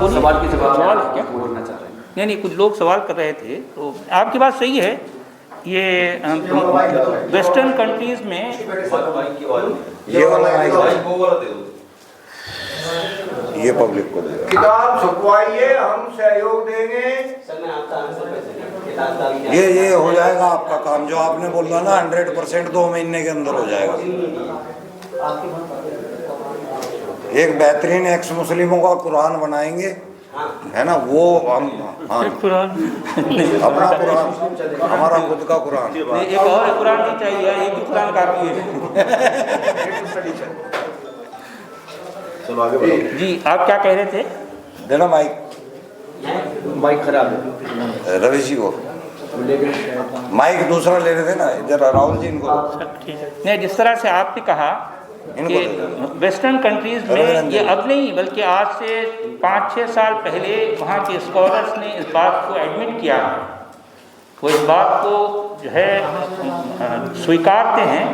सवाल के जवाब सवाल क्या बोलना चाह रहे हैं? नहीं, कुछ लोग सवाल कर रहे थे, तो आपकी बात सही है। ये वेस्टर्न कंट्रीज में ये वाला ये पब्लिक को देगा। किताब छपवाइए, हम सहयोग देंगे। ये हो जाएगा आपका काम, जो आपने बोला ना 100% 2 महीने के अंदर हो जाएगा। एक बेहतरीन एक्स मुस्लिमों का कुरान बनाएंगे, है ना, वो हम, हाँ, कुरान अपना कुरान, हमारा खुद का कुरान। एक और कुरान नहीं चाहिए, एक ही कुरान काफी है। चलो आगे बढ़ो। जी, आप क्या कह रहे थे? देना माइक माइक खराब है। रवि जी को माइक दूसरा ले रहे थे ना, इधर राहुल जी इनको। नहीं, जिस तरह से आपने कहा कि वेस्टर्न कंट्रीज में ये अब नहीं बल्कि आज से 5-6 साल पहले वहाँ के स्कॉलर्स ने इस बात को एडमिट किया है, वो इस बात को जो है स्वीकारते हैं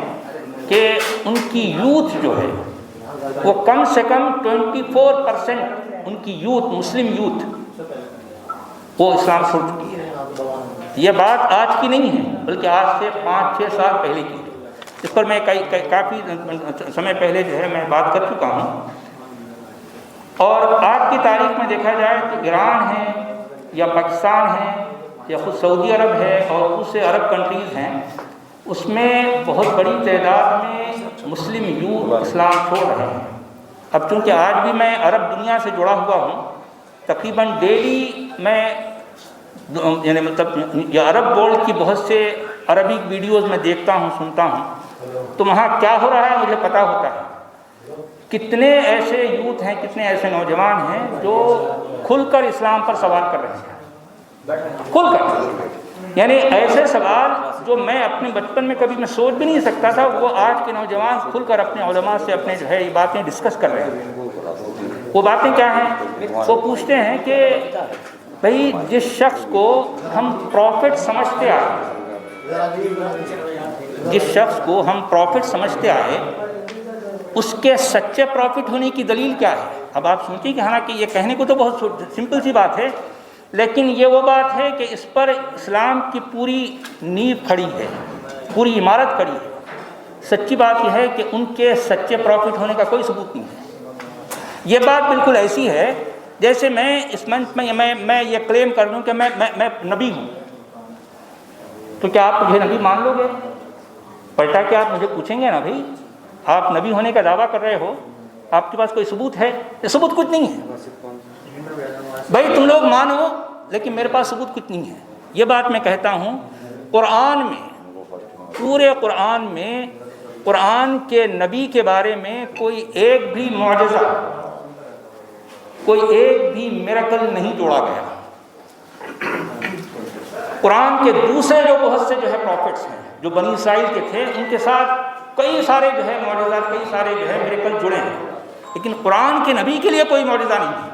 कि उनकी यूथ जो है वो कम से कम 24% उनकी यूथ, मुस्लिम यूथ, वो इस्लाम छोड़ चुकी है। ये बात आज की नहीं है बल्कि आज से 5-6 साल पहले की है। इस पर मैं काफ़ी समय पहले जो है मैं बात कर चुका हूँ। और आज की तारीख में देखा जाए तो ईरान है या पाकिस्तान है या खुद सऊदी अरब है और दूसरे अरब कंट्रीज़ हैं, उसमें बहुत बड़ी तादाद में मुस्लिम यूथ इस्लाम छोड़ रहे हैं। अब चूँकि आज भी मैं अरब दुनिया से जुड़ा हुआ हूँ, तकरीबन डेली मैं यानी मतलब ये अरब वर्ल्ड की बहुत से अरबिक वीडियोज़ में देखता हूँ, सुनता हूँ, तो वहाँ क्या हो रहा है मुझे पता होता है। कितने ऐसे यूथ हैं, कितने ऐसे नौजवान हैं जो खुलकर इस्लाम पर सवाल कर रहे हैं, खुलकर, यानी ऐसे सवाल जो मैं अपने बचपन में कभी मैं सोच भी नहीं सकता था, वो आज के नौजवान खुलकर अपने उलमा से अपने जो है ये बातें डिस्कस कर रहे हैं। वो बातें क्या हैं? वो पूछते हैं कि भाई जिस शख्स को हम प्रॉफिट समझते आए, जिस शख्स को हम प्रॉफिट समझते आए, उसके सच्चे प्रॉफिट होने की दलील क्या है? अब आप सोचिए कि हालांकि ये कहने को तो बहुत सिंपल सी बात है, लेकिन ये वो बात है कि इस पर इस्लाम की पूरी नींव खड़ी है, पूरी इमारत खड़ी है। सच्ची बात यह है कि उनके सच्चे प्रॉफिट होने का कोई सबूत नहीं है। ये बात बिल्कुल ऐसी है जैसे मैं इस मंच में मैं ये क्लेम कर लूँ कि मैं नबी हूँ, तो क्या आप मुझे नबी मान लोगे? पलटा के आप मुझे पूछेंगे ना, भाई आप नबी होने का दावा कर रहे हो, आपके पास कोई सबूत है? ये सबूत कुछ नहीं है। भाई तुम लोग मानो, लेकिन मेरे पास सबूत कुछ नहीं है। ये बात मैं कहता हूँ, कुरान में, पूरे कुरान में, कुरान के नबी के बारे में कोई एक भी मौजज़ा, कोई एक भी मिरेकल नहीं जोड़ा गया। कुरान के दूसरे जो बहुत से जो है प्रॉफिट्स हैं, जो बनी इसराइल के थे, उनके साथ कई सारे जो है मौजज़ात, कई सारे जो है मिरेकल जुड़े हैं, लेकिन कुरान के नबी के लिए कोई मौजज़ा नहीं है।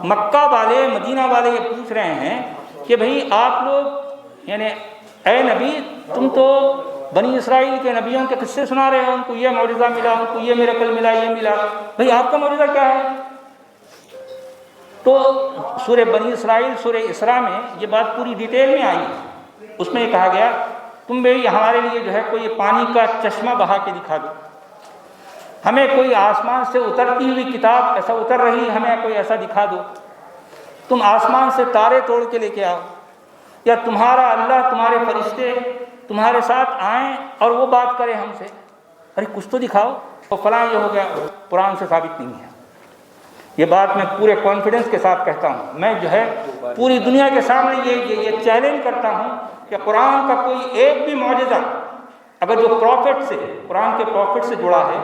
मक्का वाले, मदीना वाले ये पूछ रहे हैं कि भाई आप लोग, यानी ए नबी, तुम तो बनी इसराइल के नबियों के किस्से सुना रहे हो, उनको ये मौजज़ा मिला, उनको ये मिरेकल मिला, ये मिला, भाई आपका मौजज़ा क्या है? तो सूरह बनी इसराइल, सूरह इसरा में ये बात पूरी डिटेल में आई। उसमें ये कहा गया, तुम भाई हमारे लिए जो है कोई पानी का चश्मा बहा के दिखा दो, हमें कोई आसमान से उतरती हुई किताब ऐसा उतर रही, हमें कोई ऐसा दिखा दो, तुम आसमान से तारे तोड़ के लेके आओ, या तुम्हारा अल्लाह, तुम्हारे फरिश्ते तुम्हारे साथ आएँ और वो बात करें हमसे, अरे कुछ तो दिखाओ। तो फलां ये हो गया, कुरान से साबित नहीं है। ये बात मैं पूरे कॉन्फिडेंस के साथ कहता हूँ। मैं जो है पूरी दुनिया के सामने ये चैलेंज करता हूँ कि कुरान का कोई एक भी मौजज़ा अगर जो प्रॉफिट से, कुरान के प्रॉफिट से जुड़ा है,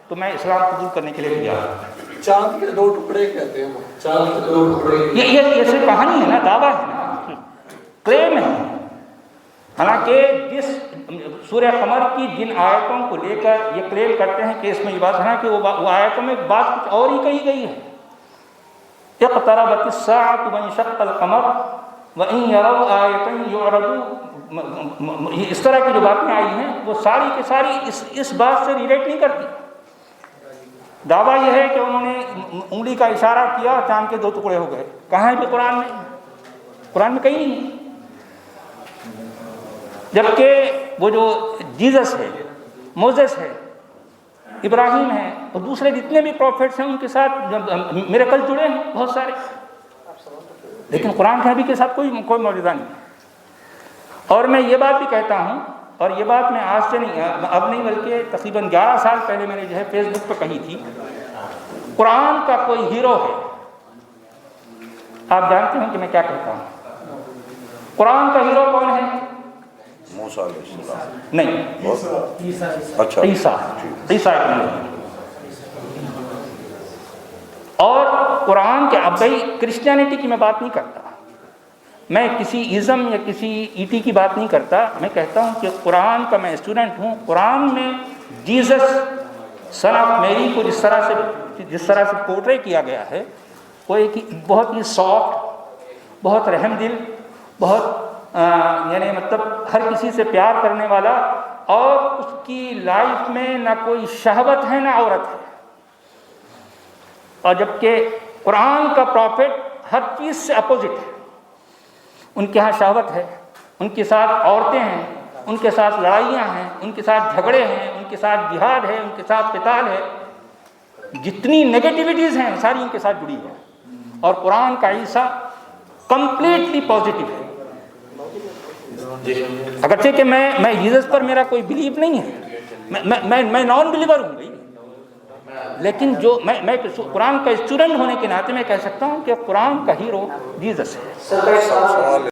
तो मैं इस्लाम कबूल करने के लिए तैयार हूँ। चांद के 2 टुकड़े कहते हैं, चांद के 2 टुकड़े, ये सिर्फ कहानी है ना, दावा है ना, क्लेम है। हालांकि जिस सूरह कमर की जिन आयतों को लेकर ये क्लेम करते हैं कि इसमें ये बात है ना कि वो आयतों में बात कुछ और ही कही गई है। इक़्तरबतिस्साअतु वंशक़्क़ल क़मर व इन यरौ आयतन यु'रदू, इस तरह की जो बातें आई हैं वो सारी की सारी इस बात से रिलेट नहीं करती। दावा यह है कि उन्होंने उंगली का इशारा किया, चांद के 2 टुकड़े हो गए। कहाँ है भी कुरान में? कुरान में कहीं नहीं। जबकि वो जो जीसस है, मोसेस है, इब्राहिम है और दूसरे जितने भी प्रॉफिट्स हैं उनके साथ मिरेकल जुड़े हैं बहुत सारे, लेकिन कुरान के नबी के साथ कोई मौजूदा नहीं। और मैं ये बात भी कहता हूँ, और ये बात मैं आज से नहीं, अब नहीं बल्कि तकरीबन 11 साल पहले मैंने जो है फेसबुक पर कही थी, कुरान का कोई हीरो है। आप जानते हो कि मैं क्या कहता हूँ? कुरान का हीरो कौन है? मूसा अलैहिस्सलाम नहीं, अच्छा ईसा। और कुरान के, अब भाई क्रिश्चियनिटी की मैं बात नहीं करता, मैं किसी इज़म या किसी ईटी की बात नहीं करता, मैं कहता हूँ कि कुरान का मैं स्टूडेंट हूँ। कुरान में जीसस सन ऑफ मैरी को जिस तरह से पोर्ट्रे किया गया है, वो एक बहुत ही सॉफ्ट, बहुत रहमदिल, बहुत यानी मतलब हर किसी से प्यार करने वाला, और उसकी लाइफ में ना कोई शहवत है ना औरत है। और जबकि कुरान का प्रॉफिट हर चीज़ से अपोजिट है। उनके यहाँ शहवत है, उनके साथ औरतें हैं, उनके साथ लड़ाइयाँ हैं, उनके साथ झगड़े हैं, उनके साथ जिहाद है, उनके साथ क़िताल है, जितनी नेगेटिविटीज़ हैं सारी उनके साथ जुड़ी है। और कुरान का ईसा कंप्लीटली पॉजिटिव है। अगरचे कि मैं जीसस पर मेरा कोई बिलीव नहीं है, मैं नॉन बिलीवर हूँ भाई, लेकिन जो मैं कुरान का स्टूडेंट होने के नाते मैं कह सकता हूँ कि कुरान का हीरो जीसस है।